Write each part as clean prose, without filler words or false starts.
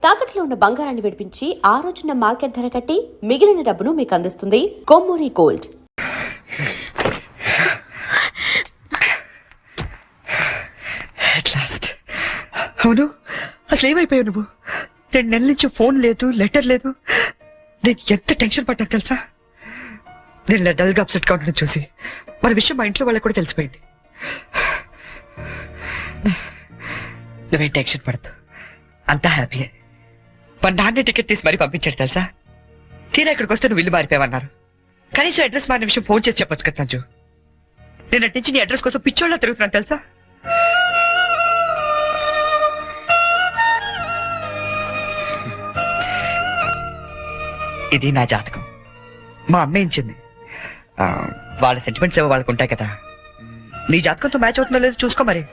తాకట్లో ఉన్న బంగారాన్ని విడిపించి ఆ రోజున మార్కెట్ ధర కట్టి మిగిలిన డబ్బును మీకు అందిస్తుంది కొమ్మూరి గోల్డ్. అవును, అసలు ఏమైపోయావు నువ్వు? 2 నెలల నుంచి ఫోన్ లేదు, లెటర్ లేదు. నేను ఎంత టెన్షన్ పడ్డా తెలుసా? నేను ఇలా డల్గా అప్సెట్గా ఉండడం చూసి మన విషయం మా ఇంట్లో వాళ్ళకి కూడా తెలిసిపోయింది. నువ్వేం టెన్షన్ పడద్దు, అంతా హ్యాపీయే. మా నాన్నే టికెట్ తీసి మరీ పంపించాడు తెలుసా? తీరా ఇక్కడికి వస్తే నువ్వు ఇల్లు మారిపోయావన్నారు. కనీసం అడ్రస్ మారిన విషయం ఫోన్ చేసి చెప్పొచ్చు కదా సంజు. నేను అటు నుంచి నీ అడ్రస్ కోసం పిచ్చోళ్ళ తిరుగుతున్నాను తెలుసా? ఇది నా జాతకం, మా అమ్మ ఇచ్చింది. వాళ్ళ సెంటిమెంట్స్ ఏవో వాళ్ళకు ఉంటాయి కదా. నీ జాతకంతో మ్యాచ్ అవుతుందో లేదో చూసుకో మరి.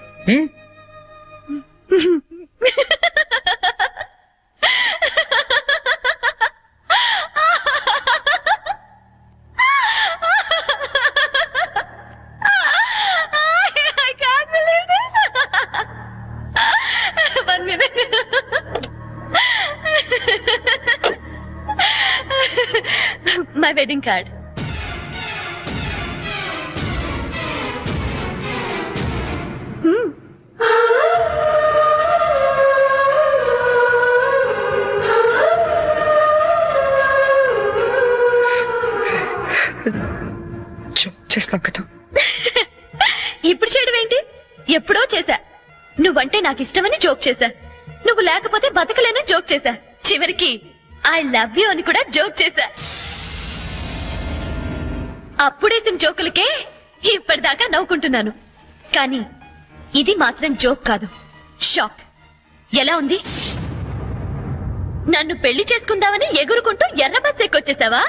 My wedding card. చేస్తాం కదా. ఇప్పుడు చేయడం ఏంటి? ఎప్పుడో చేశా. నువ్వంటే నాకు ఇష్టమని జోక్ చేశా. నువ్వు లేకపోతే బతకలేనని జోక్ చేశా. చివరికి ఐ లవ్ యూ అని కూడా జోక్ చేశా. అప్పుడేసిన జోకులకే ఇప్పటిదాకా నవ్వుకుంటున్నాను. కానీ ఇది మాత్రం జోక్ కాదు, షాక్. ఎలా ఉంది? నన్ను పెళ్లి చేసుకుందామని ఎగురుకుంటూ ఎర్ర బస్ ఎక్కొచ్చేసావా?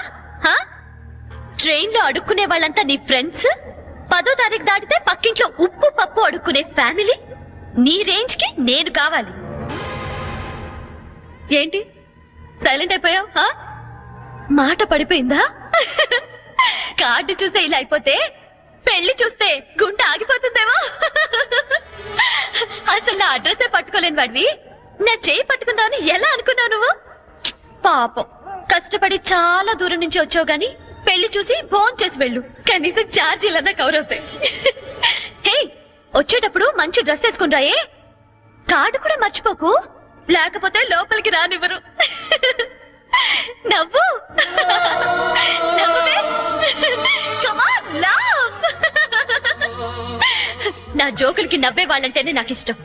ట్రైన్ లో అడుక్కునే వాళ్ళంతా నీ ఫ్రెండ్స్, 10వ తారీఖు దాటితే పక్కింట్లో ఉప్పు పప్పు అడుక్కునే ఫ్యామిలీ. నీ రేంజ్ కి నేను కావాలి. ఏంటి సైలెంట్ అయిపోయావు? మాట పడిపోయిందా? కార్డు చూస్తే ఇలా అయిపోతే పెళ్లి చూస్తే గుండె ఆగిపోతుందేమో. అసలు నా అడ్రస్సే పట్టుకోలేని వాడివి నా చేయి పట్టుకుందామని ఎలా అనుకున్నావు నువ్వు? పాపం, కష్టపడి చాలా దూరం నుంచి వచ్చావు గాని పెళ్లి చూసి ఫోన్ చేసి వెళ్ళు, కనీసం ఛార్జీలన్నా కవర్ అవుతాయి. హే, వచ్చేటప్పుడు మంచి డ్రెస్ వేసుకుని రాయే. కార్డు కూడా మర్చిపోకు, లేకపోతే లోపలికి రానివ్వరు. నవ్వు, నా జోకులకి నవ్వే వాళ్ళంటేనే నాకు ఇష్టం.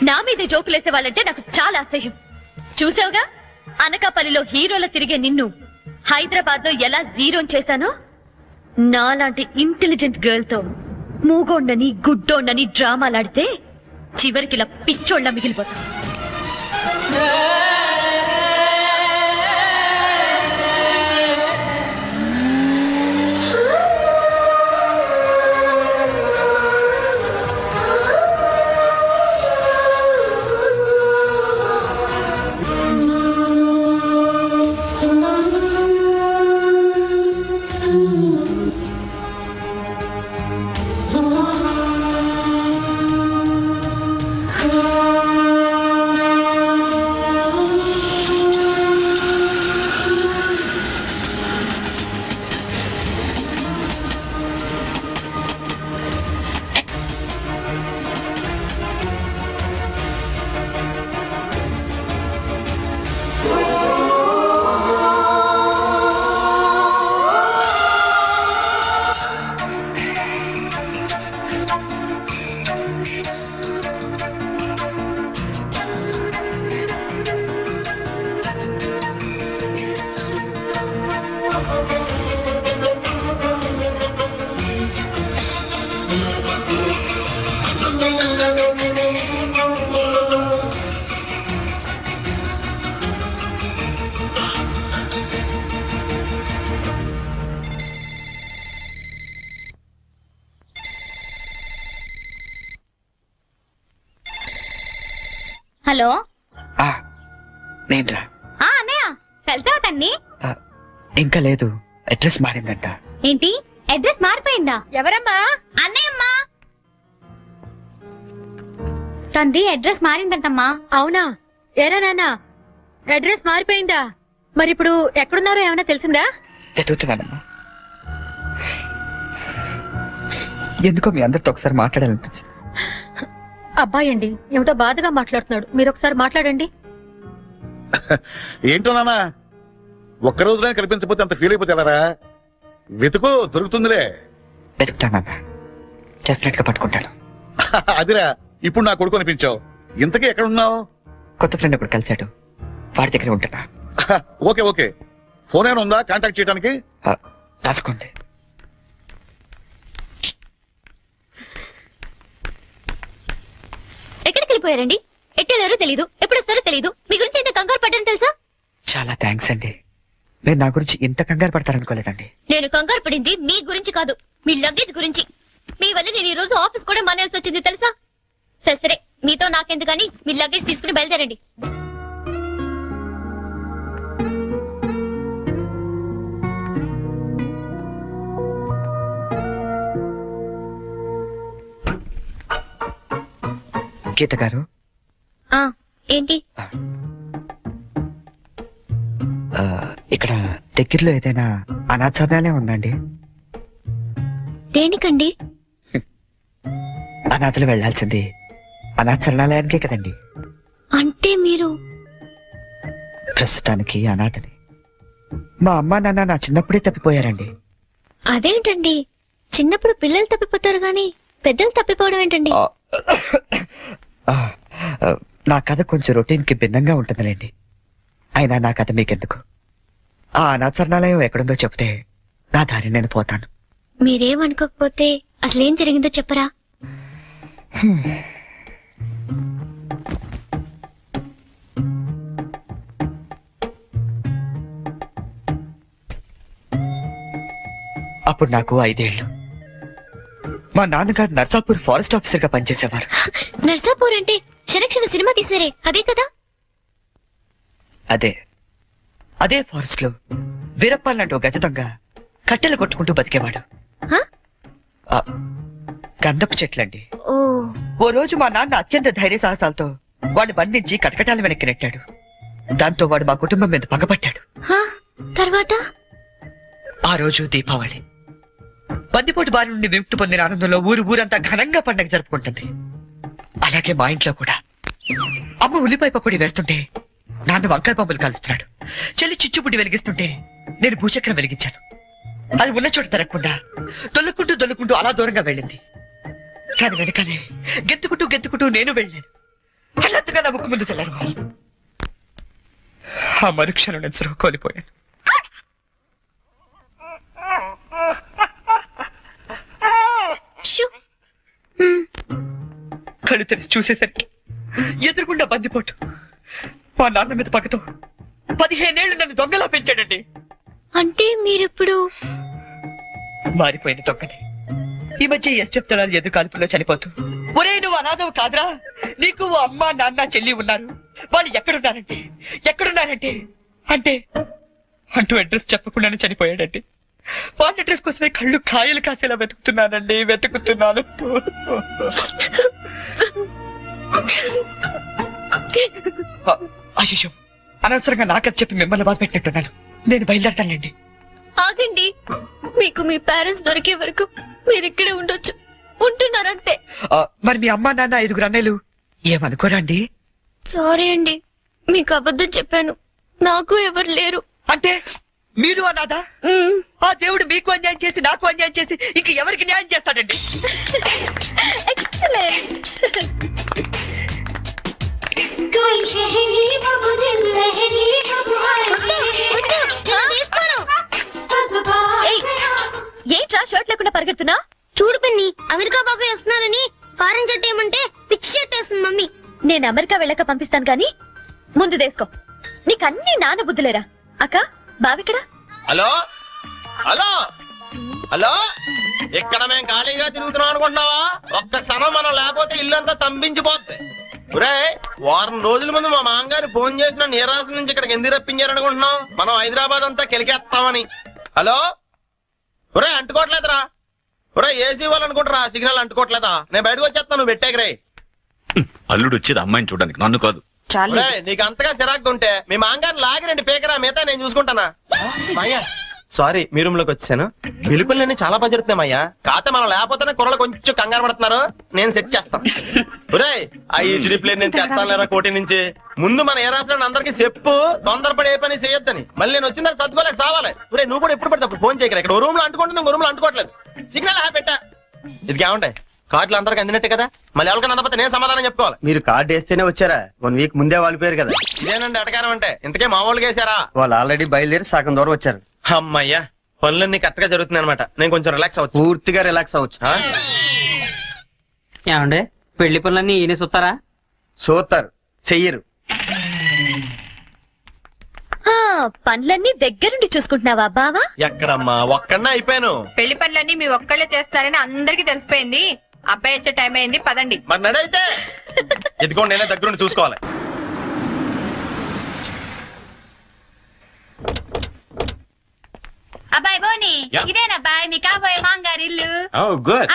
నా మీద జోకులేసే వాళ్ళంటే నాకు చాలా అసహ్యం. చూసావుగా, అనకాపల్లిలో హీరోల తిరిగే నిన్ను హైదరాబాద్ లో ఎలా జీరో చేశానో. నాలాంటి ఇంటెలిజెంట్ గర్ల్ తో మూగోండని గుడ్డోండని డ్రామాలాడితే చివరికి ఇలా పిచ్చోళ్ళ మిగిలిపోతా. హలో, నేనురా. అన్నయ్య వెళ్తావా తన్ని? ఇంకా లేదు, అడ్రస్ మారిందంట. ఏంటి, అడ్రస్ మారిపోయిందా? ఎవరమ్మా? అన్నయ్యమ్మా. తంది అడ్రస్ మారిందంటమ్మా. అవునా? ఏరా నాన్న, అడ్రస్ మారిపోయిందా? మరి ఇప్పుడు ఎక్కడున్నారో ఏమైనా తెలిసిందా? వెతుకుతున్నానమ్మా. ఎందుకో మీ అందరితో ఒకసారి మాట్లాడాలనిపించింది. అబ్బాయి అండి ఏమిటో బాధగా మాట్లాడుతున్నాడు, మీరు ఒకసారి మాట్లాడండి. ఏంటో నాన్న ఒక్క రోజునే కనిపించకపోతే అంత ఫీల్ అయిపోతే ఎలారా? వెతుకు, దొరుకుతుందిలే. వెతుకుతానన్నా, డెఫినెట్ గా పట్టుకుంటాను. అదిరా, ఇప్పుడు నా కొడుకు అనిపించావు. ఇంతకీ ఎక్కడ ఉన్నావు? కొత్త ఫ్రెండ్ ఒకటి కలిశాడు, వాడి దగ్గర ఉంటున్నా. ఓకే ఓకే, ఫోన్ ఏమైనా ఉందా కాంటాక్ట్ చేయడానికి? రాసుకోండి. ఎక్కడికి వెళ్ళిపోయారండి? ఎట్టెళ్ళారో తెలీదు, ఎప్పుడు వస్తారో తెలీదు. మీ గురించి ఎంత కంగారు పడ్డాను తెలుసా? చాలా థ్యాంక్స్ అండి. మీరు నా గురించి ఇంత కంగారు పడతారనుకోలేదండి. నేను కంగారు పడింది మీ గురించి కాదు, మీ లగేజ్ గురించి. మీ వల్ల నేను ఈ రోజు ఆఫీస్ కూడా మానేయాల్సి వచ్చింది తెలుసా? సరే సరే, మీతో నాకెందుకని మీ లగేజ్ తీసుకుని బయలుదేరండి. గీత గారు, ఏంటి? ఇక్కడ దగ్గరలో ఏదైనా అనాథాలయం ఉందండి? దేనికండి? అనాథలు వెళ్లాల్సింది అనాథరణాలయానికే కదండి. అంటే మీరు ప్రస్తుతానికి అనాథని. మా అమ్మా నాన్న నా చిన్నప్పుడే తప్పిపోయారండి. అదేంటండి, చిన్నప్పుడు పిల్లలు తప్పిపోతారు గాని పెద్దలు తప్పిపోవడం ఏంటండి? ఆ, నా కథ కొంచెం రొటీన్ కి భిన్నంగా ఉంటుందిలేండి. అయినా నా కథ మీకెందుకు? ఆ అనాథరణాలయం ఎక్కడుందో చెప్తే నా దారి నేను పోతాను. మీరేమనుకోకపోతే అసలేం జరిగిందో చెప్పరా? అప్పుడు నాకు 5 ఏళ్ళు. మా నాన్నగారు నర్సాపూర్ ఫారెస్ట్ ఆఫీసర్ గా పనిచేసేవారు. నర్సాపూర్ అంటే శరక్షణ సినిమా తీసారే అదే కదా? అదే ఫారెస్ట్ లో వీరప్పాలంటూ గజ దొంగ కట్టెలు కొట్టుకుంటూ బతికేవాడు. హ? ఆ, గంధపు చెట్లండి. ఓ ఓ రోజు మా నాన్న అత్యంత ధైర్య సాహసాలతో వాడిని బంధించి కటకటాల వెనక్కి నెట్టాడు. దాంతో వాడు మా కుటుంబం మీద పగపట్టాడు. హ? తర్వాత? ఆ రోజు దీపావళి. బందిపోటు బారి నుండి విముక్తి పొందిన ఆనందంలో ఊరంతా ఘనంగా పండగ జరుపుకుంటుంది. అలాగే మా ఇంట్లో కూడా అమ్మ ఉల్లిపాయ పకోడీ వేస్తుంటే నాన్న వంకాయ పంపులు కాలుస్తున్నాడు. చెల్లి చిచ్చుబుడ్డి వెలిగిస్తుంటే నేను భూచక్రం వెలిగించాను. అది ఉన్న చోట తిరగకుండా దొల్లుకుంటూ అలా దూరంగా వెళ్ళింది. కానీ వెనకాలే గెత్తుకుంటూ నేను వెళ్ళాను. హఠాత్తుగా నా ముక్కు ముందు చల్లారు. ఆ మరుక్షణం నేను సృహ కోల్పోయాను. షూ. కళ్ళు తెరిచి చూసేసరికి ఎదురుగుండా బందిపోటు. మా నాన్న మీద పక్కతో 15 ఏళ్లు నన్ను దొంగలా పెంచాడండి. అంటే మీరిప్పుడు మారిపోయిన దొంగని. ఈ మధ్య చెప్తాడు ఎదురు కాల్పుల్లో చనిపోతూ, ఒరే నువ్వు అనాథవు కాదురా, నీకు ఓ అమ్మ నాన్న చెల్లి ఉన్నారు, వాళ్ళు ఎక్కడున్నారంటే అంటూ అడ్రస్ చెప్పకుండానే చనిపోయాడండి. వాళ్ళ అడ్రస్ కోసమే కళ్ళు కాయలు కాసేలా వెతుకుతున్నాను. అశిషం, అనవసరంగా నాకది చెప్పి మిమ్మల్ని బాధ పెట్టినట్టున్నాను. నేను బయలుదేరతానండి. ఆగండి, మీకు మీ పేరెంట్స్ దొరికే వరకు మీరు ఇక్కడే ఉండొచ్చు. ఉంటున్నారంతే. మరి మీ అమ్మా నాన్న 5 అన్నయ్యలు ఏమనుకోరండి? సారీ అండి, మీకు అబద్ధం చెప్పాను. నాకు ఎవరు లేరు. అంటే మీరు అనాథా? ఆ దేవుడు మీకు అన్యాయం చేసి నాకు అన్యాయం చేసి ఇంక ఎవరికి న్యాయం చేస్తాడండి? ఏంట్రా షర్ట్ లేకుండా పరిగెడుతున్నా? చూడు పిన్ని, అమెరికా బాబాయ్ వస్తున్నారని ఫారెన్ షర్ట్ ఏమంటే పిచ్చి షర్ట్ వేస్తుంది మమ్మీ. నేను అమెరికా వెళ్ళక పంపిస్తాను గాని ముందు దేసుకో. నీకన్నీ నాన్న బుద్ధులేరా? అక్క బావిక్కడ? హలో హలో హలో, ఇక్కడ మేము ఖాళీగా తిరుగుతున్నాం అనుకుంటున్నావా? ఒక్క క్షణం మనం లేకపోతే ఇల్లంతా తంబించిపోద్ది. వారం రోజుల ముందు మా మామగారు ఫోన్ చేసిన నీరాజు నుంచి ఇక్కడికి ఎందుకు రప్పించారనుకుంటున్నాం? మనం హైదరాబాద్ అంతా కెలికేస్తామని. హలో ఒరే, అంటుకోవట్లేదురా. ఒరే, ఏసీ వాళ్ళు అనుకుంటారా సిగ్నల్ అంటుకోవట్లేదా? నేను బయటకు వచ్చేస్తాను, నువ్వు పెట్టాకరే. అల్లుడు వచ్చేది అమ్మాయిని చూడడానికి, నన్ను కాదు. చాలు ఒరేయ్, నీకు అంతగా చిరాకు ఉంటే మీ మాంగారు లాగి రెండు పేకరా మిగతా నేను చూసుకుంటానా మాయా సారీ మీ రూమ్ లోకి వచ్చాను పిలుపులన్నీ చాలా బాగా జరుగుతున్నాయి అయ్యా కాకపోతే మనం లేకపోతేనే కుర్రలు కొంచెం కంగారు పడుతున్నారు నేను సెట్ చేస్తాను ఒరేయ్ ఆ ఈసిడి ప్లేన్ నేను తెస్తాను లేరా కోటి నుంచి ముందు మన ఏ రాష్ట్రాన్ని అందరికీ చెప్పు తొందరపడి ఏ పని చేయొద్దని మళ్ళీ నేను వచ్చిన సర్దుకోలేక సావాలి ఒరేయ్ నువ్వు కూడా ఎప్పుడు పడితే అప్పుడు ఫోన్ చేయగలరు ఇక్కడ రూమ్ లో అంటుకుంటుంది ఇంకో రూమ్ లో అంటుకోవట్లేదు సిగ్నల్ పెట్టా ఇది ఏమంటాయి కార్డులు అందరికి అందినట్టే కదా మళ్ళీ ఎవరికైనా అందకపోతే నేను సమాధానం చెప్పుకోవాలి మీరు కార్డు వేస్తేనే వచ్చారా 1 వీక్ ముందే వాళ్ళిపోయారు కదా ఇదేనండి అటకారం అంటే ఇంతకే మా వాళ్ళు వేసారా వాళ్ళు ఆల్రెడీ బయలుదేరి సగం దూరం వచ్చారు అమ్మయ్యా పనులన్నీ కరెక్ట్ గా జరుగుతున్నాయి అనమాట నేను కొంచెం రిలాక్స్ అవచ్చు పూర్తిగా రిలాక్స్ అవ్వచ్చు ఏమండే పెళ్లి పనులన్నీ ఈయన చూస్తారా? చూస్తారు చెయ్యరు పనులన్నీ దగ్గరుండి చూసుకుంటున్నావా బావా? ఎక్కడమ్మా ఒక్కడనే అయిపోయాను పెళ్లి పనులన్నీ మీ ఒక్కళ్ళే చేస్తారని అందరికీ తెలిసిపోయింది. అబ్బాయి వచ్చే టైం అయింది, పదండి. మరి నడైతే ఇదిగోండి నేనే దగ్గరుండి చూసుకోవాలి. అబ్బాయి బోని ఇదేనబ్బాయి మీ కాబోయే మాంగారి ఇల్లు.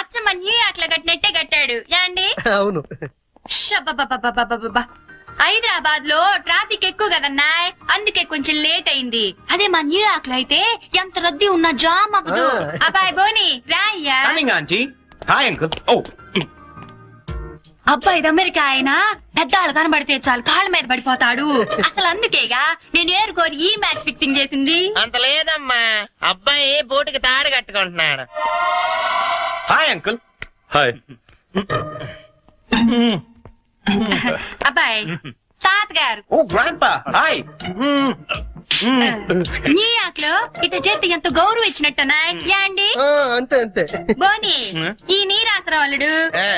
అచ్చమ్మ న్యూయార్క్ లో కట్టినట్టే కట్టాడు యాండి. అవును హైదరాబాద్ లో ట్రాఫిక్ ఎక్కువ కదన్నాయ్, అందుకే కొంచెం లేట్ అయింది. అదే మా న్యూయార్క్ లో అయితే ఎంత రద్దీ ఉన్నా జామ్ అవ్వదు. అబ్బాయి బోని రాయ్యా. అబ్బాయి అమెరికా అయినా పెద్దాళ్ళు కనబడితే చాలు కాళ్ళ మీద పడిపోతాడు. అసలు అందుకేగా నేను ఏరుకోరి ఈ మ్యాచ్ ఫిక్సింగ్ చేసింది. అంత లేదమ్మా, అబ్బాయి బోటుకి తాడు కట్టుకుంటున్నాడు. Hi uncle. హాయ్. అబ్బాయి తాతగారు హాయ్. న్యూయార్క్ లో ఇట చేతి ఎంత గౌరవం ఇచ్చినట్టనాయ్ యాండి. అంతే అంతే బోని ఈ నీరాసరావులుడు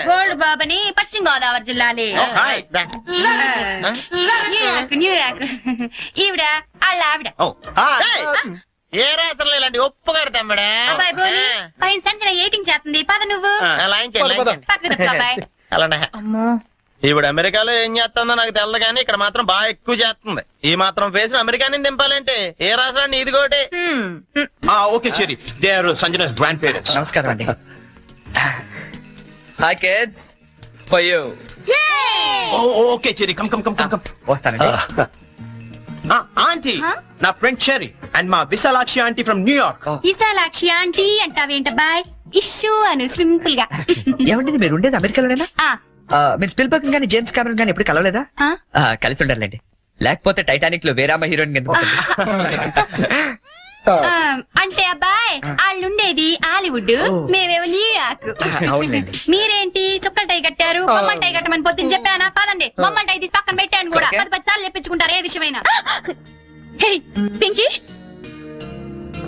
గోల్డ్ బాబని పశ్చిమ గోదావరి జిల్లాలే. న్యూయార్క్ న్యూయార్క్ ఈవిడ వాళ్ళ ఆవిడ. ఏ రాత్రులు ఇలాంటి ఒప్పు కడతామ్మడా. అబ్బాయి బోని పైన సంచన ఎయిటింగ్ చేస్తుంది, పద నువ్వు పక్కకు తప్పు అబ్బాయి. అలానే అమ్మో ఇప్పుడు అమెరికాలో ఏం చేస్తుందో నాకు తెలదు కానీ ఇక్కడ మాత్రం బాగా ఎక్కువ చేస్తుంది. ఈ మాత్రం ఫేస్ అమెరికాని దింపాలంటే ఏ రాష్ట్రాన్ని ఇది కోటి. Okay Cherry they are Sanjana's grand parents. నమస్కారం అండి. Hi kids for you. Okay Cherry come come come come come. వస్తానండి. ఆంటీ నా ఫ్రెండ్ చెరీ అండ్ మా Vishalakshi aunty from New York. Vishalakshi aunty అంటావేంటబ్బాయ్? ఇష్యూ అను సింపుల్ గా. ఏమండి మీరు ఉండేది అమెరికాలోనేనా? మీరు స్పిల్బర్గ్ గానీ జేమ్స్ కెమెరన్ గానీ ఎప్పుడు కలవలేదా? కలిసి ఉండాలండి, లేకపోతే టైటానిక్ లో వేరామ హీరోయిన్ ఎందుకు? అంటే అబ్బాయి వాళ్ళుండేది హాలీవుడ్, మేమేమో న్యూయార్క్. అవునండి. మీరేంటి చుక్కల టై కట్టారు? బొమ్మల టై కట్టమని పొద్దున్న చెప్పానా? పదండి బొమ్మల టై తీసి పక్కన పెట్టాను కూడా. 10 సార్లు చెప్పించుకుంటారు ఏ విషయమైనా. పింకీ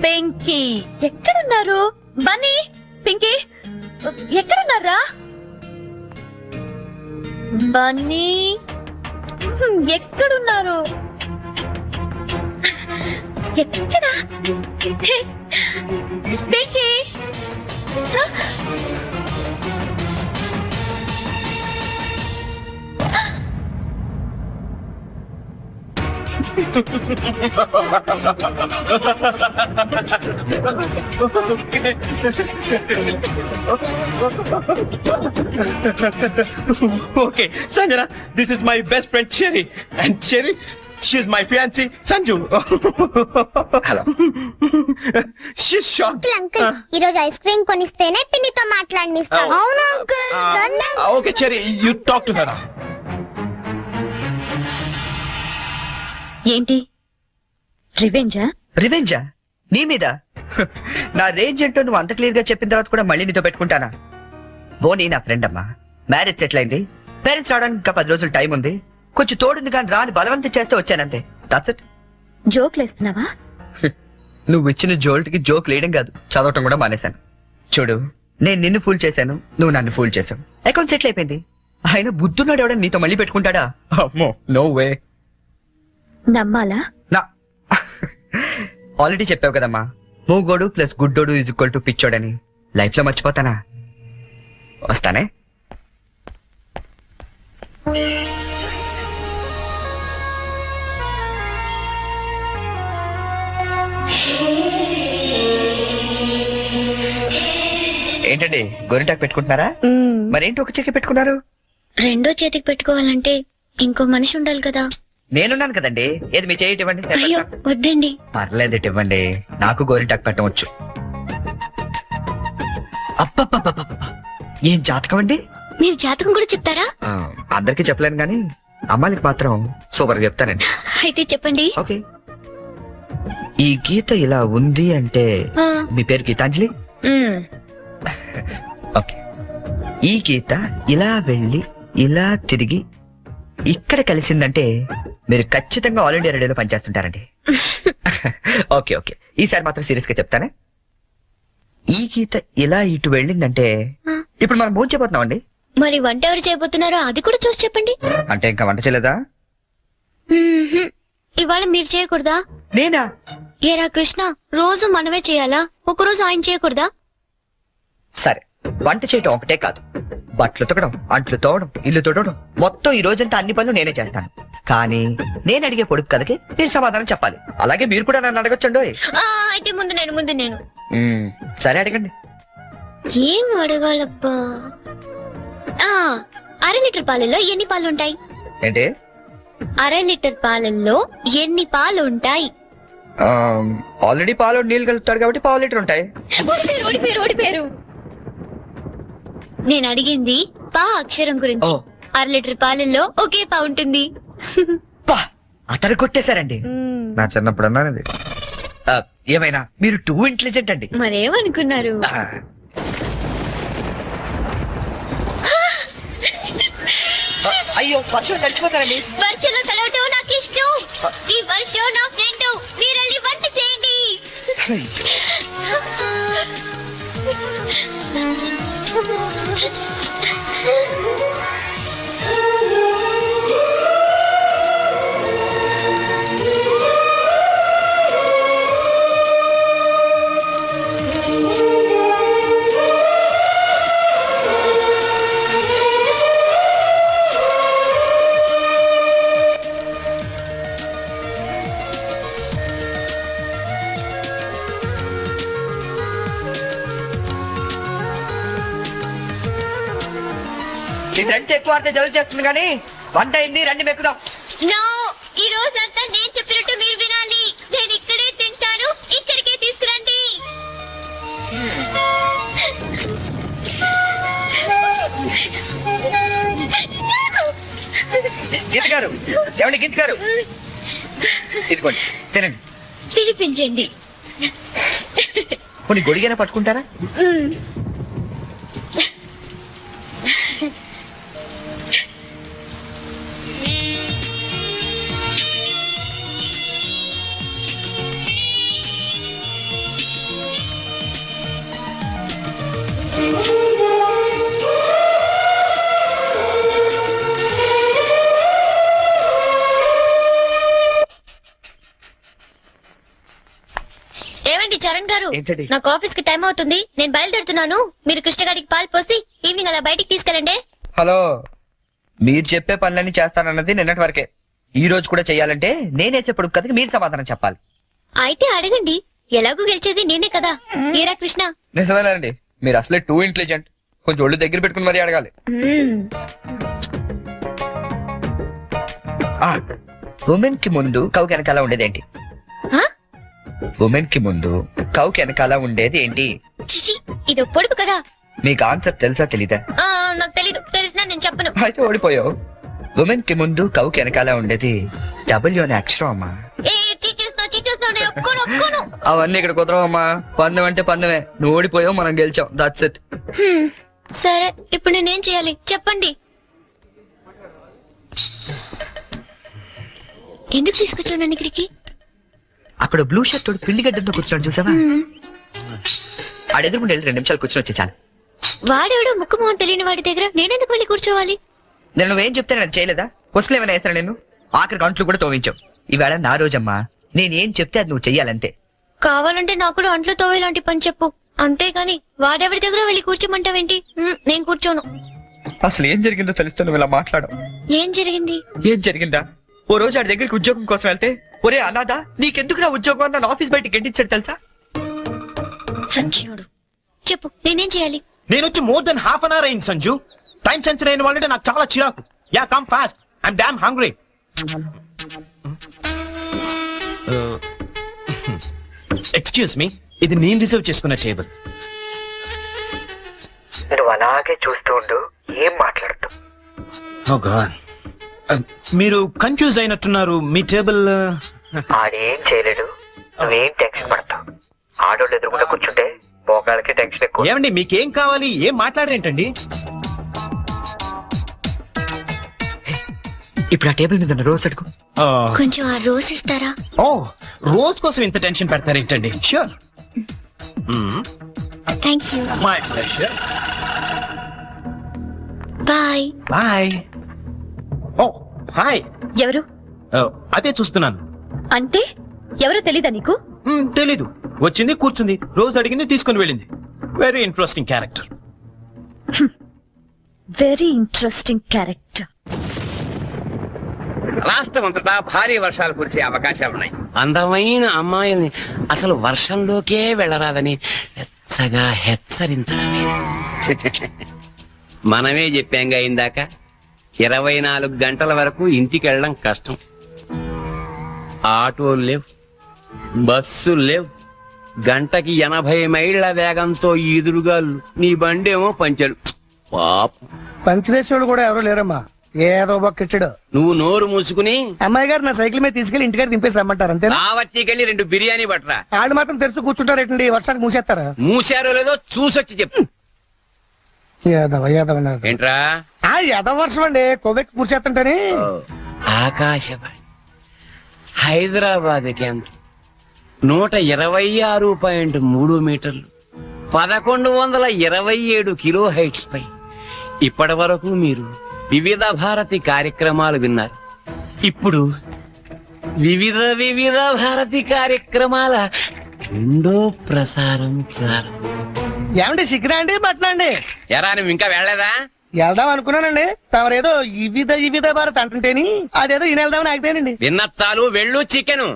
పింకీ ఎక్కడున్నారు? బన్నీ పింకీ ఎక్కడున్నారా? బన్నీ ఎక్కడున్నారు? ఎక్కడ? Pinky Okay, Sanjana, this is my best friend Cherry, and Cherry, she's my fiancée Sanju. Hello. She's shocked. Uncle ఈ రోజు ఐస్ క్రీమ్ కొనిస్తేనే పిన్నితో మాట్లాడనిస్తాను. అవునా uncle? Okay, Cherry, you talk to her. ఏంటి రివెంజా? రివెంజా నీ మీద? నా రేంజ్ ఏంటో నువ్వు అంత క్లియర్ గా చెప్పిన తర్వాత కూడా మళ్ళీ నీతో పెట్టుకుంటానా? బోని నా ఫ్రెండ్ అమ్మా, మ్యారేజ్ సెటిల్ అయింది, పేరెంట్స్ రావడానికి ఇంకా 10 రోజులు టైం ఉంది, కొంచెం తోడుంది కానీ రాని బలవంతం చేస్తే వచ్చానంతే. That's it. జోక్లేస్తున్నావా? నువ్వు ఇచ్చిన జోల్ట్ కి జోక్ లేయడం కాదు, చదవటం కూడా మానేశాను. చూడు, నేను నిన్ను ఫూల్ చేశాను, నువ్వు నన్ను ఫూల్ చేశావు, అకౌంట్ సెటిల్ అయిపోయింది. ఆయన బుద్ధున్నాడు ఎవడని నీతో మళ్ళీ పెట్టుకుంటాడా? అమ్మో, నో వే. నమ్మాలా? నా ఆల్రెడీ చెప్పావు కదమ్మా, మూగోడు ప్లస్ గుడ్డోడు ఈజ్ ఈక్వల్ టు పిచ్చోడని. లైఫ్ లో మర్చిపోతానా? వస్తానే. ఏంటండి గోరింటాకు పెట్టుకుంటున్నారా? మరేంటి ఒక చెక్కి పెట్టుకున్నారు? రెండో చేతికి పెట్టుకోవాలంటే ఇంకో మనిషి ఉండాలి కదా. నేనున్నాను కదండి. ఏది మీ చేయి ఇవ్వండి. అయ్యో వద్దండి. పర్లేదు ఇవ్వండి. నాకు గోరింటాకు పెట్టవచ్చు. అబ్బబ్బబ్బబ్బ, ఏం జాతకం అండి. మీరు జాతకం కూడా చెప్తారా? అందరికీ చెప్పలేను గాని అమ్మాయికి మాత్రం సూపర్ గా చెప్తానండి. అయితే చెప్పండి. ఓకే. ఈ గీత ఇలా ఉంది అంటే ఆ, మీ పేరు గీతాంజలి. మ్, ఓకే. ఈ గీత ఇలా వెళ్ళి ఇలా తిరిగి ఇక్కడ కలిసిందంటే మీరు ఖచ్చితంగా ఆల్ ఇండియా రేడియోలో పనిచేస్తుంటారండి. ఓకే ఓకే, ఈసారి మాత్రం సీరియస్ గా చెప్తానే. ఈ గీత ఇలా ఇటు వెళ్ళిందంటే ఆ. ఇప్పుడు మనం భోజనం చేయబోతున్నాం అండి. మరి వంట ఎవరు చేయబోతున్నారో అది కూడా చూసి చెప్పండి. అంటే ఇంకా వంట చేయలేదా? మ్మ్హ్మ్. ఇవాళ మీరు చేయకూడదా? నేనా? ఏరా కృష్ణ, రోజు మనమే చేయాలా? ఒకరోజు ఆయన చేయకూడదా? సరే, వంట చేయటం ఒకటే కాదు, బట్టలు ఉతకడం, అంట్లు తోవడం, ఇల్లు తోడడం, మొత్తం ఈ రోజంతా అన్ని పనులు నేనే చేస్తాను. కానీ నేను అడిగే పొడుపు కథకి మీరు సమాధానం చెప్పాలి. అలాగే మీరు కూడా నన్ను అడగొచ్చండి. ఆ, అయితే ముందు నేను సరే అడగండి. ఏం అడగాలబ్బా? ఆ, 1/2 లీటర్ పాలల్లో ఎన్ని పాలు ఉంటాయి? ఏంటి? 1/2 లీటర్ పాలల్లో ఎన్ని పాలు ఉంటాయి? ఆల్రెడీ పాలు నీళ్ళు కలుపుతాడు కాబట్టి పావు లీటర్ ఉంటాయి. ఓడిపోయారు. నేను అడిగింది పా అక్షరం గురించి. ఓ. 1/2 లీటర్ పాలల్లో ఒకే పా ఉంటుంది. పా, అతను కొట్టేశారండి. నా చిన్నప్పుడు అన్నానది. ఏమైనా మీరు టూ ఇంటెలిజెంట్ అండి. మరేమనుకున్నారు? అయ్యో, వర్షం తడిచిపోతారండి. వర్షంలో తడవటం నాకు ఇష్టం. ఈ వర్షం నా ఫ్రెండ్. మీరెళ్ళి వంట చేయండి. ఈ రెంట్ ఎక్కువ అంటే జలుబు చేస్తుంది కానీ వంట అయింది, రండి మెక్కుదాం. నో, ఈ రోజంతా నేను చెప్పినట్టు మీరు వినాలి. నేను ఇక్కడే తింటాను, ఇక్కడికే తీసుకురండి. గీత గారు, ఏమండి గీత గారు, ఇదిగోండి తినండి. తినిపించండి. కొన్ని గొడిగైనా పట్టుకుంటారా? ఏమండి చరణ్ గారు, ఏంటండి? నాకు ఆఫీస్ కి టైం అవుతుంది. నేను బయలుదేరుతున్నాను. మీరు కృష్ణగాడికి పాలు పోసి ఈవినింగ్ అలా బయటికి తీసుకెళ్ళండి. హలో, మీరు చెప్పే పనులన్నీ చేస్తానన్నది నిన్నటి వరకే. ఈ రోజు కూడా చెయ్యాలంటే నేనేసే పొడుపు కథకి మీరు సమాధానం చెప్పాలి. అయితే అడగండి. ఎలాగూ గెలిచేది నేనే కదా. ఏరా కృష్ణ? నిజమేనండి, మీరు అసలే టూ ఇంటెలిజెంట్. కొంచెం ఒళ్ళు దగ్గర పెట్టుకుని మరీ అడగాలి. ఉమెన్ కి ముందు కౌకి వెనకాల ఉండేదేంటి? ఉమెన్ కి ముందు కౌకి వెనకాల ఉండేది ఏంటి? చిచి, ఇది పొడుపు కదా. మీకు ఆన్సర్ తెలుసా తెలీదా? నాకు తెలీదు. తెలిసినా నేను చెప్పను. అయితే ఓడిపోయావు. ఉమెన్ కి ముందు కౌకి వెనకాల ఉండేది డబ్ల్యూ అనే అక్షరం అమ్మా. అవన్నీ ఇక్కడ కుదరవమ్మా. పందెం అంటే పందెమే. నువ్వు ఓడిపోయావు, మనం గెలిచాం. That's it. సరే, ఇప్పుడు నేనేం చేయాలి చెప్పండి. ఎందుకు తీసుకొచ్చాను ఇక్కడికి? అక్కడ బ్లూ షర్ట్ తోడు పిల్లిగడ్డంతో కూర్చోండి, చూసావా? ఆడెదురుకుంటే 2 నిమిషాలు కూర్చొని వచ్చే చాలు. వాడెవడో ముక్కు మొహం తెలియని వాడి దగ్గర నేనెందుకు వెళ్ళి కూర్చోవాలి? నేను నువ్వేం చెప్తే నేను చేయలేదా? కొసలు ఏమైనా వేస్తాను నేను? ఆఖరి గంటలు కూడా తోవించావు. ఈవేళ నా రోజమ్మా. నేనేం చెప్తే అది నువ్వు చెయ్యాలంతే. కావాలంటే నాకు కూడా అంట్లు తోవేలాంటి పని చెప్పు. అంతేగాని వాడెవరి దగ్గర వెళ్ళి కూర్చోమంటావేంటి? నేను కూర్చోను. అసలు ఏం జరిగిందో తెలుస్తే నువ్వు ఇలా మాట్లాడు. ఏం జరిగింది? ఏం జరిగిందా? ఓ రోజు ఆడి దగ్గరికి ఉద్యోగం కోసం వెళ్తే, ఒరే అనాథా నీకెందుకు నా ఉద్యోగం అని నన్ను ఆఫీస్ బయటికి గెంటించాడు తెలుసా? సంజయుడు, చెప్పు నేనేం చేయాలి? నేను వచ్చి more than half an hour అయింది సంజు. టైం సెన్స్ అయిన వాళ్ళంటే నాకు చాలా చిరాకు. Yeah come fast. I'm damn hungry. Excuse me, ఇది నేను రిజర్వ్ చేసుకున్న టేబుల్. నువ్వు అలాగే చూస్తూ ఉండు, ఏం మాట్లాడుతూ. ఓ గాడ్, మీరు కన్ఫ్యూజ్ అయినట్టున్నారు. మీ టేబుల్ ఆడేం చేయలేడు, నువ్వేం టెన్షన్ పడతావు. ఆడోళ్ళు ఎదురుకుండా కూర్చుంటే మోకాళ్ళకి టెన్షన్ ఎక్కువ. ఏమండి, మీకేం కావాలి? ఏం మాట్లాడరేంటండి? ఇప్పుడు ఆ టేబుల్ మీద ఉన్న రోజ్ అడుగు. కొంచెం ఆ రోజ్ ఇస్తారా? ఓ, రోజ్ కోసం ఇంత టెన్షన్ పెడతారేంటండి? Sure. Thank you. My pleasure. Bye. Bye. ఓ హాయ్. ఎవరు? అదే చూస్తున్నాను. అంటే ఎవరో తెలీదా నీకు? తెలీదు. వచ్చింది, కూర్చుంది, రోజు అడిగింది, తీసుకుని వెళ్ళింది. Very interesting character. Very interesting character. రాష్ట్రం అంతటా భారీ వర్షాలు కురిసే అవకాశాలున్నాయి. అందమైన అమ్మాయిని అసలు వర్షంలోకే వెళ్ళరాదని వెచ్చగా హెచ్చరించడమే. మనమే చెప్పాంగా ఇందాక, 24 గంటల వరకు ఇంటికి వెళ్ళడం కష్టం. ఆటోలు లేవు, బస్సులు లేవు, గంటకి 80 మైళ్ళ వేగంతో ఎదురుగాళ్ళు, నీ బండేమో పంచడు. పాపం, పంచలేసేవాడు కూడా ఎవరో లేరమ్మా, ఏదో బొక్కిచ్చాడు. నువ్వు నోరు మూసుకుని అమ్మాయి గారు నా సైకిల్ మీద తీసుకెళ్లి ఇంటికాడ దింపేసి రమ్మంటారు అంతే. వచ్చేకెళ్ళి 2 బిర్యానీ పట్టరా. ఆడు మాత్రం తెరుచు కూర్చుంటారేటండి, వర్షానికి మూసేస్తారా? మూసారో లేదో చూసొచ్చి చెప్పు. యాదవ యాదవ ఏంట్రా? యాదవ వర్షం అండి, కొవ్వెక్కి కూర్చేస్తుంటని. ఆకాశవాణి హైదరాబాద్ కేంద్రం 126.3 మీటర్లు, 1127 కిలో హైట్స్ పై ఇప్పటి వరకు మీరు వివిధ భారతి కార్యక్రమాలు విన్నారు. ఇప్పుడు వివిధ భారతి కార్యక్రమాల 2వ ప్రసారం ప్రారంభం. ఏమండి సిగ్గురా అండి, మటనా అండి? ఎరా, నువ్వు ఇంకా వెళ్ళలేదా? వెళ్దాం అనుకున్నానండి, తమరేదో వివిధ భారత్ అంటుంటేని అదేదో ఈయన వెళ్దామని ఆగిపోయానండి. విన్న చాలు, వెళ్ళు. చికెను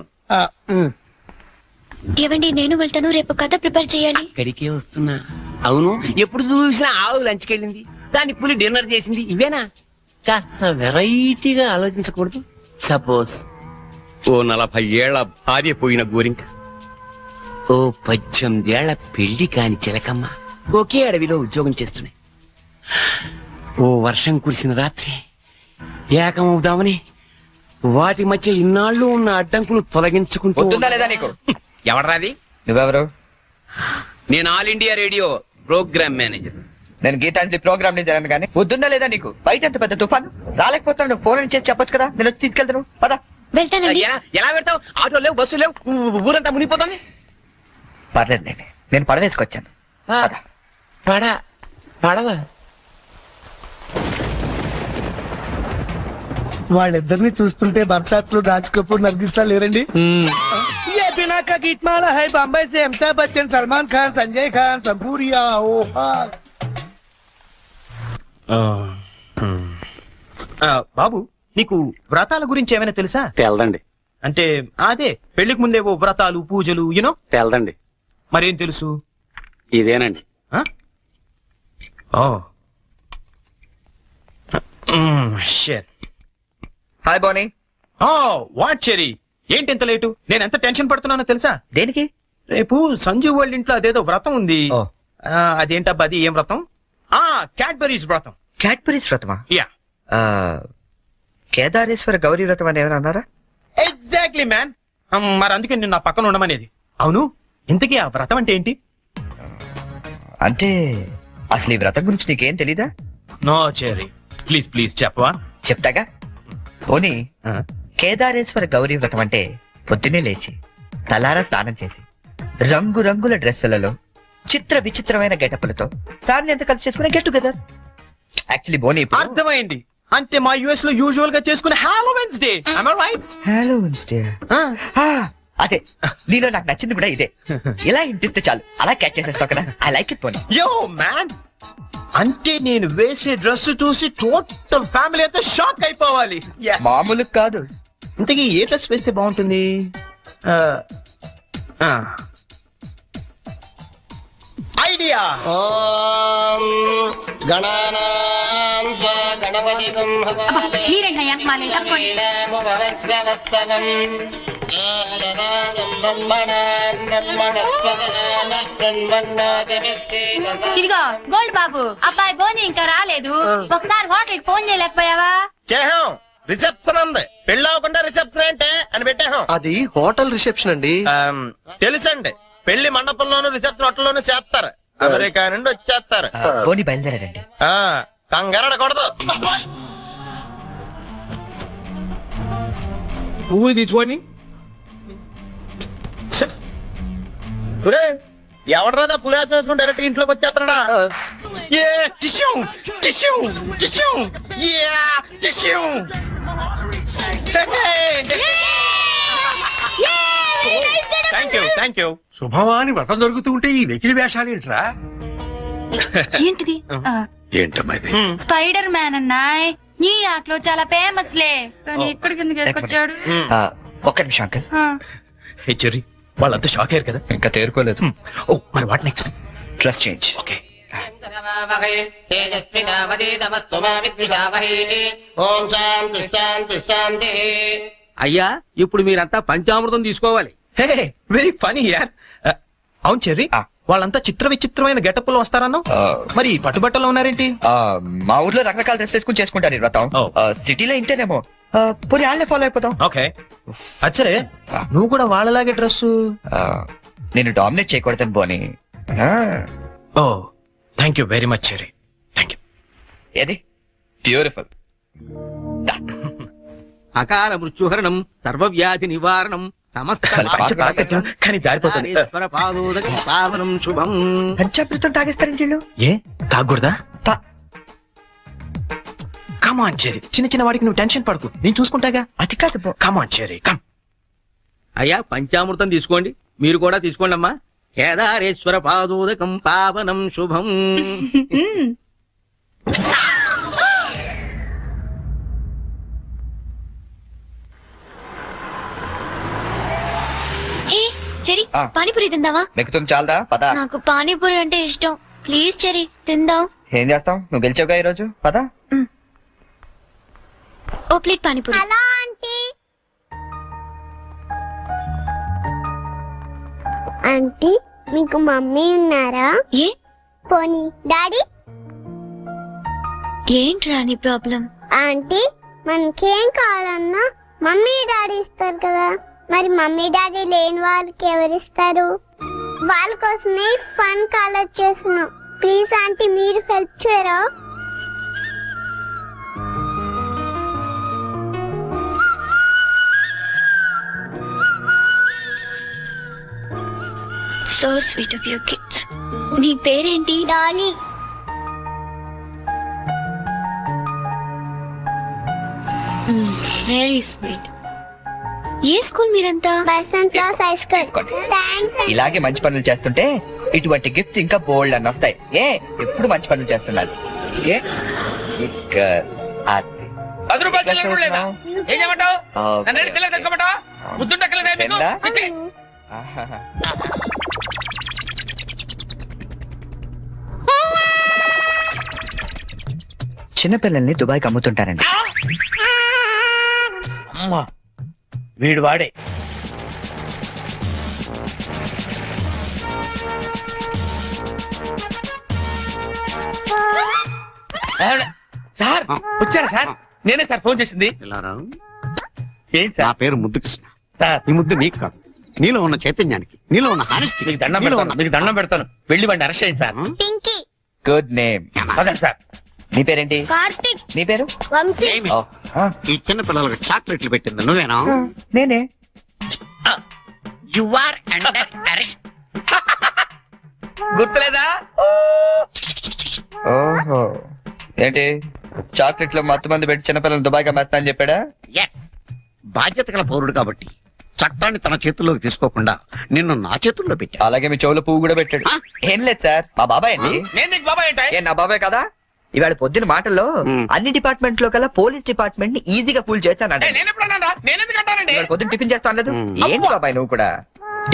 ఏవండి, నేను వెళ్తాను, రేపు కథ ప్రిపేర్ చేయాలి. ఇక్కడికే వస్తున్నా. అవును, ఎప్పుడు చూసినా ఆవు లంచ్కి వెళ్ళింది, దాని పులి డిన్నర్ చేసింది, ఇవేనా? కాస్త వెరైటీగా ఆలోచించకూడదు? సపోజ్ ఓ 40 ఏళ్ల భార్య పోయిన గోరింక, ఓ 18 ఏళ్ల పెళ్లి కాని చిలకమ్మ ఒకే అడవిలో ఉద్యోగం చేస్తున్నాయి. ఓ వర్షం కురిసిన రాత్రి ఏకమవుదామని వాటి మధ్య ఇన్నాళ్ళు ఉన్న అడ్డంకులు తొలగించుకుంటూ. వద్దుందా లేదా నీకు? ఎవడరాది? నువ్వెవరు? నేను All India Radio programme manager. నేను గీతాంజలి ప్రోగ్రామ్ ని జరగను కానీ వద్దుందా లేదా నీకు? బయట ఎంత పెద్ద తుఫాను, రాలేకపోతున్నాను. ఫోన్ చేసి చెప్పొచ్చు కదా, నేను వచ్చి తీసుకెళ్తాను. పద. వెళ్తానండి. ఎలా పెడతావు? ఆటో లేవు, బస్సు లేవు, ఊరంతా మునిగిపోతుంది. పర్లేదు, నేను పడవేసుకొచ్చాను. పడవా? వాళ్ళిద్దరిని చూస్తుంటే బర్సాత్లు, రాజ్ కపూర్, నర్గిస్లా లేరండి? ये बिना का गीतमाला है बॉम्बे से अमिताभ बच्चन, सलमान खान, संजय खान, संपूरिया. బాబు, నీకు వ్రతాల గురించి ఏమైనా తెలుసా? తెల్దండి. అంటే అదే పెళ్లికి ముందేవో వ్రతాలు, పూజలు, యూనో. తెల్దండి. మరేం తెలుసు? ఇదేనండి. హాయ్ బోనీ. వాట్ చెరీ, ఏంటి ఎంత లేటు? నేను ఎంత టెన్షన్ పడుతున్నానో తెలుసా? దేనికి? రేపు సంజు వాళ్ళ ఇంట్లో అదేదో వ్రతం ఉంది. అదేంటబ్బా, అది ఏం వ్రతం? క్యాడ్బరీస్ వ్రతం. క్యాడ్బరీస్ వ్రతమా? యా. కేదారేశ్వర గౌరీ వ్రతం అని ఏమైనా అన్నారా? Exactly man. మరి అందుకే నేను నా పక్కన ఉండమనేది. అవును, ఇంతకీ ఆ వ్రతం అంటే ఏంటి? అంటే అసలు ఈ వ్రతం గురించి నీకేం తెలీదా? నో చెరీ, ప్లీజ్ చెప్పవా? చెప్తాగా. పోనీ, కేదారేశ్వర గౌరీ వ్రతం అంటే పొద్దున్నే లేచి తలారా స్నానం చేసి రంగురంగుల డ్రెస్సులలో చిత్ర విచిత్రమైన గెటప్పులతో ఫ్యామిలీ అంతా కలిసి చేసుకునే గెట్ టుగెదర్. యాక్చువల్లీ బోనీ, అర్థమైంది. అంటే మా యుఎస్ లో యూజువల్ గా చేసుకునే హాలోవీన్స్ డే. హాలోవీన్స్ డే అదే. నీలో నాకు నచ్చింది కూడా ఇదే. ఇలా ఇంటిస్తే చాలు, అలా క్యాచ్ చేసేస్తావు కదా. ఐ లైక్ ఇట్ పోనీ. యో మ్యాన్, అంటే నేను వేసే డ్రెస్ చూసి టోటల్ ఫ్యామిలీ అంతా షాక్ అయిపోవాలి. మామూలు కాదు. ఇంతకీ ఏ డ్రెస్ వేస్తే బాగుంటుంది? ఐడియా. గణానాం మీరేంటయ్యా మాలే తప్పుకోండి. ఇదిగో గోల్డ్ బాబు, అబ్బాయి బోని ఇంకా రాలేదు. ఒకసారి హోటల్ ఫోన్ చేయలేకపోయావా? చేహాం, రిసెప్షన్ ఉంది. పెళ్ళి అవ్వకుండా రిసెప్షన్ ఏంటే అని పెట్టాం. అది హోటల్ రిసెప్షన్ అండి. తెలుసండి, పెళ్లి మండపంలోను రిసెప్షన్ హోటల్లోనూ చేస్తారు. అమెరికా నుండి వచ్చేస్తారు. పోనీ బయలుదేరాడండి. కంగారడకూడదు. పువ్వు తీసుకోండి. ఎవడరాదా పులిహార చేసుకుని డైరెక్ట్ ఇంట్లోకి వచ్చేస్తాడా? Thank you. శుభమాని వ్రతం దొరుకుతూ ఉంటే ఈ వెకిలి వేషాలు ఏంట్రా? ఏంటిది? ఏంటమ్మా ఇది? Spider man అన్నాయ్. న్యూయార్క్ లో చాలా ఫేమస్ లే, కానీ ఇక్కడికి ఎందుకు వేసుకొచ్చాడు? ఒక్క నిమిషం అంకల్. హే చెర్రీ, వాళ్ళంతా షాక్ అయ్యారు కదా? ఇంకా తేరుకోలేదు. ఓ మరి what next? Dress change. Okay. అయ్యా ఇప్పుడు మీరంతా పంచామృతం తీసుకోవాలి. హే వెరీ ఫనీ యార్. అవును చెర్రీ, వాళ్ళంతా చిత్ర విచిత్రమైన గెటప్ లో వస్తారన్నా? మరి పట్టుబట్టలో ఉన్నారేంటి? మా ఊర్లో రకరకాల డ్రెస్ వేసుకుని చేసుకుంటారు ఈ వ్రతం. సిటీలో ఇంతేనేమో. పోనీ వాళ్ళే ఫాలో అయిపోతాం. ఓకే. అచ్చరే, నువ్వు కూడా వాళ్ళలాగే డ్రెస్. నేను డామినేట్ చేయకూడదని పోనీ. ఓ thank you very much Cherry. Thank you. ఏది బ్యూటిఫుల్. అకాల మృత్యుహరణం, సర్వవ్యాధి నివారణం, సమస్త కానీ జారిపోతుంది. పావనం శుభం. పంచామృతం తాగేస్తారండి వీళ్ళు. ఏ తాగకూడదా? కమాన్ చెర్రీ, చిన్న చిన్న వాడికి నువ్వు టెన్షన్ పడకు, నేను చూసుకుంటాగా. అది కాదు. కమాన్ చెర్రీ, కమ్. అయ్యా పంచామృతం తీసుకోండి, మీరు కూడా తీసుకోండి అమ్మా. కేదారేశ్వర పాదోదకం పావనం శుభం. చెరి పానీపూరి తిందావా? మెక్కుతుంది చాలదా? పదా. నాకు పానీపూరి అంటే ఇష్టం. ప్లీజ్ చెరి తిందాం. ఏం చేస్తాం, నువ్వు గెలిచావుగా ఈ రోజు. పదా. ఓ ప్లేట్ పానీపూరి. ఆంటీ మీకు మమ్మీ ఉన్నారా? ఏ పోనీ డాడీ? ఏంట్రా నీ ప్రాబ్లం? ఆంటీ మనకేం కావాలన్నా మమ్మీ డాడీ ఇస్తారు కదా, మరి మమ్మీ డాడీ లేని వాళ్ళకి ఎవరిస్తారు? వాళ్ళ కోసమే ఫన్ కాలేజ్ చేస్తున్నాం. ప్లీజ్ ఆంటీ మీరు హెల్ప్ చేయరా? So sweet of your kids. నీ పేరేంటి? డాలీ. Very sweet. ఏ స్కూల్ మీరంతా? Basant class high school. Thanks. ఇలాగే మంచి పనులు చేస్తుంటే ఇటువంటి గిఫ్ట్స్ ఇంకా బోల్డ్ అని వస్తాయి. ఎప్పుడు మంచి పనులు చేస్తున్నారు. చిన్నపిల్లల్ని దుబాయ్కి అమ్ముతుంటారండి. వీడు వాడే. సార్ వచ్చారా సార్? నేనే సార్ ఫోన్ చేసింది. ఏంటి సార్? నా పేరు ముద్దు కృష్ణ. ఈ ముద్దు నీకు కాదు, నీలో ఉన్న చైతన్యానికి, నీలో ఉన్న హానెస్టీ. మీకు దండం పెడతాను, వెళ్ళి వాడిని అరెస్ట్ అయ్యింది sir. Pinky. Good name. Sir నీ పేరేంటి? కార్తిక్. నీ పేరు? వంశీ. ఈ చిన్న పిల్లలకు చాక్లెట్లు పెట్టింది నువ్వేనా? నేనే. You are under arrest. గుర్తులేదా? ఓహో, ఏంటి చాక్లెట్ లో మత్తు మంది పెట్టి చిన్నపిల్లలు దుబాయ్కి అమ్మేస్తా అని చెప్పాడా? ఎస్, బాధ్యత గల పౌరుడు కాబట్టి చట్టాన్ని తన చేతుల్లోకి తీసుకోకుండా నిన్ను నా చేతుల్లో పెట్టా. అలాగే మీ చెవులో పువ్వు కూడా పెట్టాడు. ఏం లేదు సార్, మా బాబాయ్ అండి. నేను నీకు బాబాయ్ ఏంటి? ఏ నా బాబాయ్ కదా? ఇవాళ పొద్దున మాటల్లో అన్ని డిపార్ట్మెంట్ లో కల్లా పోలీస్ డిపార్ట్మెంట్ ని ఈజీగా ఫుల్ చేశాను. పొద్దున టిఫిన్ చేస్తా అనలేదు. ఏంటి బాబాయ్ నువ్వు కూడా?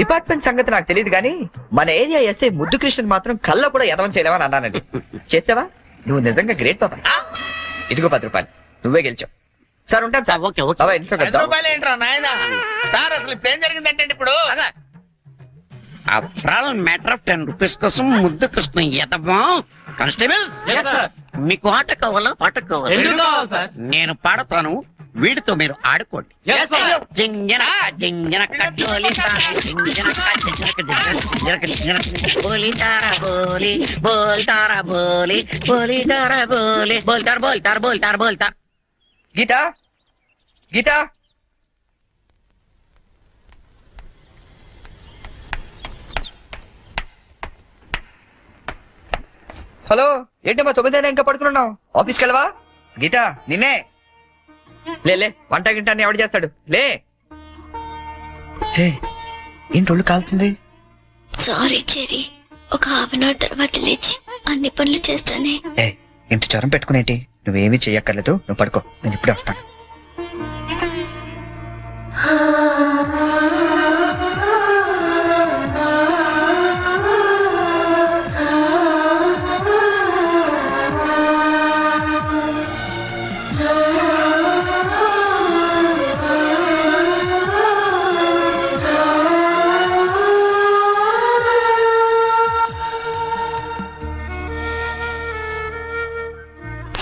డిపార్ట్మెంట్ సంగతి నాకు తెలియదు కానీ మన ఏరియా ఎస్ఐ ముద్దు కృష్ణ మాత్రం కళ్ళ కూడా ఎదవం చేయలేవని అన్నానండి. చేసావా? నువ్వు నిజంగా గ్రేట్ బాబాయ్. ఇదిగో 10 రూపాయలు, నువ్వే గెలిచావు. సార్ ఉంటాను సార్. Okay okay. ఇంట్లో 10 రూపాయలు ఏంట్రా నాయన? సార్ అసలు ఇప్పుడు ఏం జరిగిందంటే ఇప్పుడు మ్యాటర్ ఆఫ్ 10 రూపీస్ కోసం ముద్దు కృష్ణ ఎదవా. కానిస్టేబుల్ మీకు ఆట కావాలా పాట కావాలా? నేను పాడతాను, వీడితో మీరు ఆడుకోండి. జింజనక జింజనక జోలితా, జింజనక జింజనక జింజనక జింజనక బోలితారా బోలి బోల్తారా బోలి బోలితారా బోలి బోల్తార్ బోల్తార్ బోల్తార్ బోల్తార్. గీత, గీత, హలో, ఏంటమ్మా 9 ఇంకా పడుకున్నావు? ఆఫీస్కి వెళ్ళవా? గీత, నిన్నే. లే వంట గింట అని ఎవడు చేస్తాడు? లే. ఏంటి ఒళ్ళు కాలుతుంది? సారీ చెరీ, ఒక హాఫ్ అన్ అవర్ తర్వాత లేచి అన్ని పనులు చేస్తానే. ఇంత జ్వరం పెట్టుకునేటి? నువ్వేమీ చెయ్యక్కర్లేదు, నువ్వు పడుకో, నేను ఇప్పుడే వస్తాను.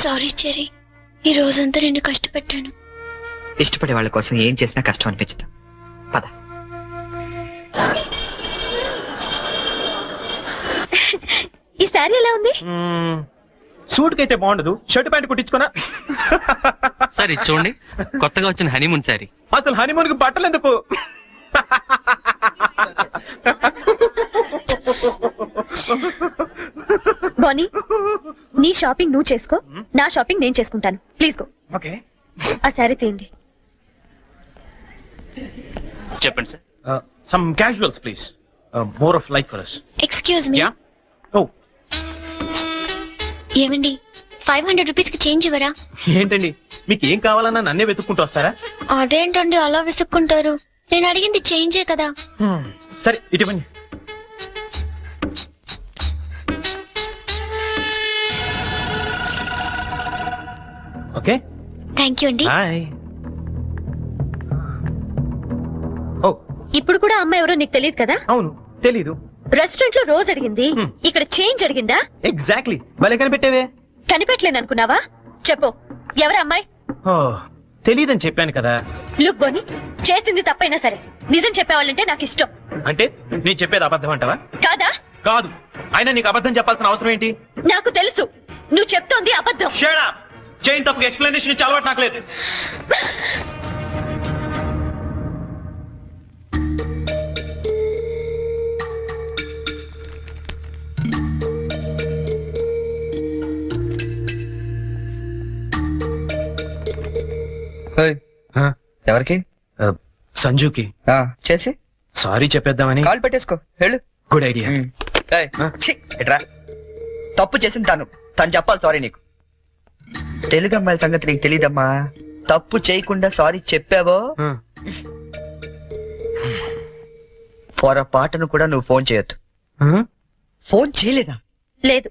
సారీ చెరీ, ఈ రోజంతా నిన్ను కష్టపెట్టాను. ఇష్టపడే వాళ్ళ కోసం ఏం చేసినా కష్టం అనిపించదు. పద. ఈ శారీ ఎలా ఉంది? సూట్ కైతే బాగుండదు, షర్ట్ ప్యాంట్ కుట్టించుకున్నా. సార్ ఇది చూడండి, కొత్తగా వచ్చిన హనీమూన్ సారీ. అసలు హనీమూన్ కి బట్టలు ఎందుకు? బానీ, నీ షాపింగ్ నువ్వు చేసుకో, నా షాపింగ్ నేను చేసుకుంటాను. Please go. ఓకే. ఆ శారీ తీయండి. చెప్పండి sir. Some casuals please, more of like for us. Excuse me. ఓ, ఏమండి 500 రూపీస్ కి చేంజ్ ఇవ్వరా? ఏంటండి మీకు ఏం కావాలన్నా నన్నే వెతుక్కుంటూ వస్తారా? అదేంటండి అలా విసుక్కుంటారు? నేను అడిగింది చేంజే కదా. సరే ఇటువంటి. ఓకే, థ్యాంక్ యూ అండి. హాయ్. ఓ, ఇప్పుడు కూడా అమ్మ ఎవరో నీకు తెలియదు కదా? అవును తెలీదు. రెస్టారెంట్ లో రోజు అడిగింది, ఇక్కడ చేంజ్ అడిగిందా? ఎగ్జాక్ట్లీ, భలే కనిపెట్టేవే. కనిపెట్టలేను అనుకున్నావా? చెప్పు, ఎవరు అమ్మాయి? ఓ, తెలీదని చెప్పాను కదా. లుక్ బోని, చేసింది తప్పైనా సరే నిజం చెప్పేవాళ్ళంటే నాకు ఇష్టం. అంటే నేను చెప్పేది అబద్ధం అంటావా? కాదా? కాదు. అయినా నీకు అబద్ధం చెప్పాల్సిన అవసరం ఏంటి? నాకు తెలుసు నువ్వు చెప్తోంది అబద్ధం. Shut up! చేయని తప్పుకి ఎక్స్ప్లెనేషన్ ఇచ్చే అలవాటు నాకు లేదు. ఎవరికి? సంజుకి చేసి సారీ చెప్పేద్దామని. కాల్ పెట్టేసుకో, వెళ్ళు. Good idea. ఎట్రా, తప్పు చేసింది తను చెప్పాలి సారీ నీకు. తెలుగు అమ్మాయిల సంగతి నీకు తెలీదమ్మా. తప్పు చేయకుండా సారీ చెప్పావో పొరపాటును కూడా నువ్వు ఫోన్ చేయొద్దు. ఫోన్ చేయలేదా? లేదు.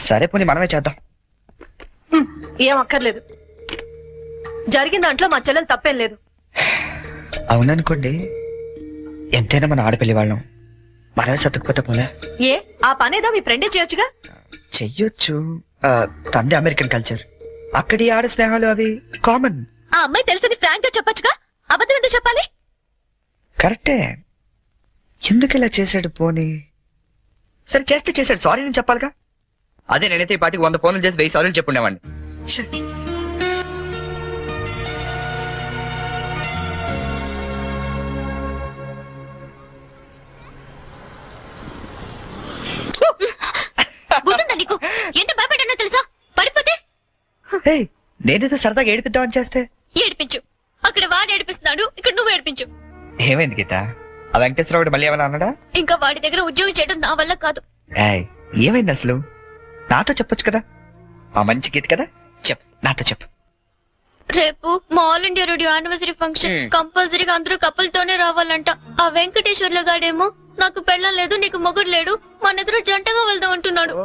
సరే పోనీ మనమే చేద్దాం. ఏం అక్కర్లేదు, జరిగిన దాంట్లో మా చెల్లెలు తప్పేం లేదు. అవుననుకోండి, ఎంతైనా మన ఆడపిల్లి వాళ్ళం, మనమే సర్దుకుపోతే పోలే. ఏ ఆ పనేదో మీ ఫ్రెండే చేయొచ్చుగా. చెయ్యొచ్చు, తంది అమెరికన్ కల్చర్, అక్కడి ఆడ స్నేహాలు అవి కామన్. ఆ అమ్మాయి తెలిసింది ఫ్రాంక్ గా చెప్పొచ్చుగా, అబద్ధం ఎందుకు చెప్పాలి? కరెక్టే, ఎందుకు ఇలా చేశాడు? పోనీ సరే చేస్తే చేశాడు, సారీ నేను చెప్పాలిగా. అదే నేనైతే ఈ పాటికి 100 ఫోన్లు చేసి 1000 సారీలు చెప్పుండేవాడిని. నీకు ఎంత భయపడ్డానో తెలుసా? పడిపోతే నేనేదో సరదాగా ఏడిపిద్దామని చేస్తే. ఏడిపించు, అక్కడ వాడు ఏడిపిస్తున్నాడు, ఇక్కడ నువ్వు ఏడిపించు. ఏమైంది గీత? ఆ వెంకటేశ్వరరావు మళ్ళీ ఏమైనా అన్నాడా? ఇంకా వాడి దగ్గర ఉద్యోగం చేయడం నా వల్ల కాదు. ఏమైంది అసలు? నాతో చెప్పొచ్చు కదా, ఆ మంచి గీత కదా. చెప్పు, నాతో చెప్పు. రేపు మా all India radio anniversary function, కంపల్సరీగా అందరూ కపుల్తోనే రావాలంట. ఆ వెంకటేశ్వర్ల గాడేమో నాకు పెళ్ళం లేదు, నీకు మొగుడు లేడు, మన ఇద్దరు జంటగా వెళ్దాం అంటున్నాడు.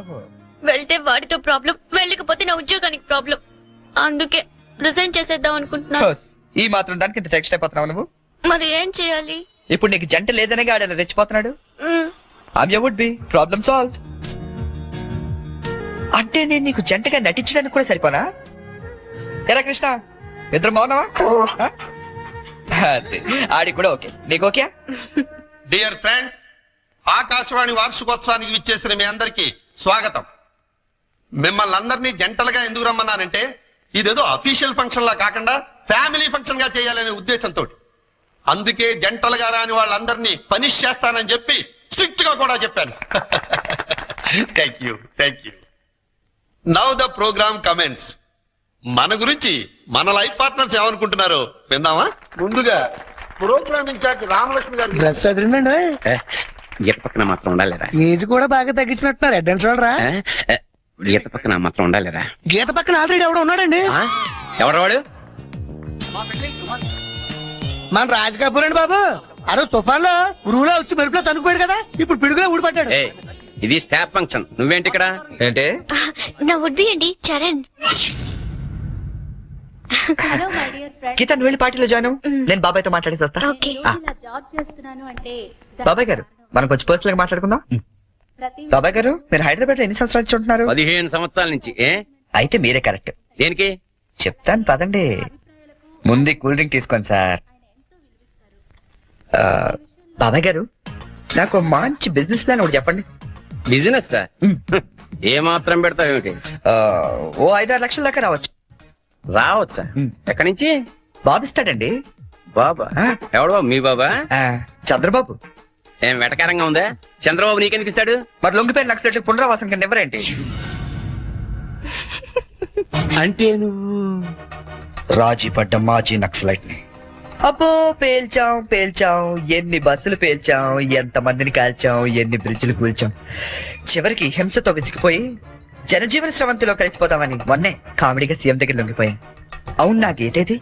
వెళ్తే వాడితో ప్రాబ్లం, వెళ్ళకపోతే నా ఉద్యోగానికి ప్రాబ్లం. అందుకే రిజైన్ చేసేద్దాం అనుకుంటున్నాను. ఈ మాత్రం దానికి ఇంత టెక్స్ట్ అయిపోతున్నావు నువ్వు. మరి ఏం చేయాలి? ఇప్పుడు నీకు జంట లేదనే గాడలా రెచ్చిపోతున్నాడు. ఆమె వుడ్ బి ప్రాబ్లమ్ సాల్వ్. అంటే నేను నీకు జంటగా నటించడానికి కూడా సరిపోనా? ఎరా కృష్ణ, ఇద్దరు మౌనవా? ఆడి కూడా ఓకే, నీకు ఓకే? డియర్ ఫ్రెండ్స్, ఆకాశవాణి వార్షికోత్సవానికి విచ్చేసిన మీ అందరికీ స్వాగతం. మిమ్మల్ని అందరినీ జంటలుగా ఎందుకు రమ్మన్నానంటే ఇదేదో అఫీషియల్ ఫంక్షన్ లా కాకుండా ఫ్యామిలీ ఫంక్షన్ గా చేయాలనే ఉద్దేశంతో. అందుకే జంటలుగా రాని వాళ్ళందరినీ పనిష్ చేస్తానని చెప్పి స్ట్రిక్ట్ గా కూడా చెప్పాను. Thank you, thank you. Now the programme comments. మన గురించి మన లైఫ్ పార్ట్నర్స్ ఏమనుకుంటున్నారో విందామా? ముందుగా ప్రోగ్రామ్ ఇన్ఛార్జ్ రామలక్ష్మి గారు. డ్రెస్ అదిరిందండి. ఈత పక్కన మాత్రం ఉండాలిరా. ఏజ్ కూడా బాగా తగ్గించినట్టున్నారు. అడ్వాన్స్ చూడరా? ఈత పక్కన మాత్రం ఉండాలిరా. గీత పక్కన ఆల్రెడీ ఎవడో ఉన్నాడండి. ఎవడవాడు? మన రాజ్ కపూర్ అండి బాబు. ఆ రోజు తుఫాన్ లో ఉరువులో వచ్చి మెరుపులో తనుకుపోయాడు కదా, ఇప్పుడు పిడుగులో ఊడిపడ్డాడు. ఇది స్టాఫ్ ఫంక్షన్, నువ్వేంటి ఇక్కడ? ఏంటి? నా వుడ్ బి అండి చరణ్. గీత నువ్వు వెళ్ళి పార్టీలో జాయిన్ అవ్వు. నేను బాబాయ్తో మాట్లాడేసి వస్తా. జాబ్ చేస్తున్నాను అంటే బాబాయ్ గారు, మనం కొంచెం పర్సనల్ గా మాట్లాడుకుందాం. బాబాయ్ గారు, మీరు హైదరాబాద్ లో ఎన్ని సంవత్సరాలు నుంచి ఉంటున్నారు? 15 సంవత్సరాల నుంచి. అయితే మీరే కరెక్ట్. దేనికి? చెప్తాను పదండి. ముందు కూల్ డ్రింక్ తీసుకోండి సార్. బాబాయ్ గారు, నాకు మంచి బిజినెస్ ప్లాన్ ఒకటి చెప్పండి. Business sir? ఏ మాత్రం పెడతావేమిటి? ఓ 5-6 లక్షల దాకా రావచ్చు. రావచ్చా? ఎక్కడి నుంచి? బాబిస్తాడండి. బాబా? ఎవడు బాబు? మీ బాబా? చంద్రబాబు. ఏం వెటకారంగా ఉందా? చంద్రబాబు నీకెందుకు ఇస్తాడు? మరి లొంగిపోయిన నక్సలెట్లు పునరావాసం కింద ఎవరేంటి? అంటే నువ్వు రాజీ పడ్డ మాజీ నక్సలైట్ ని. అబ్బో, పేల్చాం. ఎన్ని బస్సులు పేల్చాం, ఎంత మందిని కాల్చాం, ఎన్ని బ్రిడ్జిలు కూల్చాం. చివరికి హింసతో విసిగిపోయి జనజీవన స్రవంతిలో కలిసిపోతామని మొన్నే కామెడీగా సీఎం దగ్గర లొంగిపోయాం. అవును, నా గీతేది?